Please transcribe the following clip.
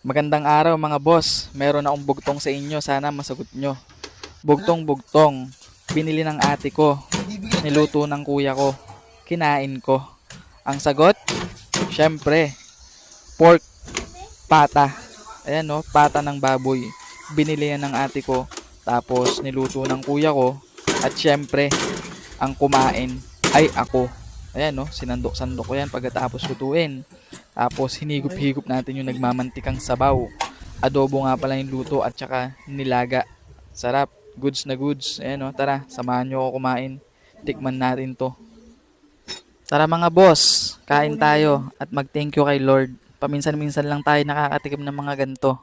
Magandang araw mga boss. Meron akong bugtong sa inyo. Sana masagot nyo. Bugtong-bugtong. Binili ng ate ko. Niluto ng kuya ko. Kinain ko. Ang sagot? Syempre, pork pata. Ayan no, pata ng baboy. Binili yan ng ate ko. Tapos niluto ng kuya ko. At syempre, ang kumain ay ako. Ayan no, sinandok-sandok ko yan pagkatapos lutuin. Tapos hinigop-higop natin yung nagmamantikang sabaw. Adobo nga pala yung luto at saka nilaga. Sarap, goods na goods. Ayan no, tara, samahan nyo ako kumain. Tikman natin to. Tara mga boss, kain tayo at mag-thank you kay Lord. Paminsan-minsan lang tayo nakakatikim ng mga ganito.